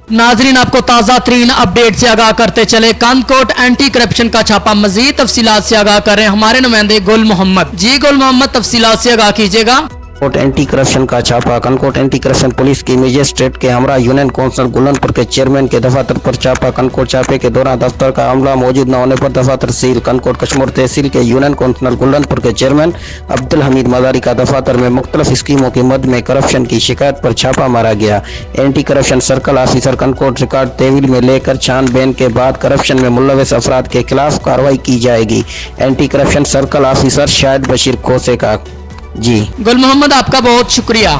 नाजरीन, आपको ताज़ा तरीन अपडेट से आगाह करते चले। कानकोट एंटी करप्शन का छापा। मजीद तफसीलात से आगाह कर रहे हैं हमारे नुमाइंदे गुल मोहम्मद। जी गुल मोहम्मद, तफसीलात से आगाह कीजिएगा। कनकोट एंटी करप्शन का छापा। कनकोट एंटी करप्शन पुलिस की मजिस्ट्रेट के हमरा यूनियन काउंसिल गुलनपुर के चेयरमैन के दफातर पर छापा। कनकोट छापे के दौरान दफ्तर का अमला मौजूद न होने पर दफातर सील। कनकोट कश्मीर तहसील के यूनियन काउंसिल गुलनपुर के चेयरमैन अब्दुल हमीद मदारी का दफातर में मुख्तलिफ स्कीमों के मद में करप्शन की शिकायत पर छापा मारा गया। एंटी करप्शन सर्कल ऑफिसर कनकोट रिकॉर्ड तहवील में लेकर छानबीन के बाद करप्शन में मुलविस अफराद के खिलाफ कार्रवाई की जाएगी। Anti corruption circle officer Shahid Bashir Khose का। जी गुल मोहम्मद, आपका बहुत शुक्रिया।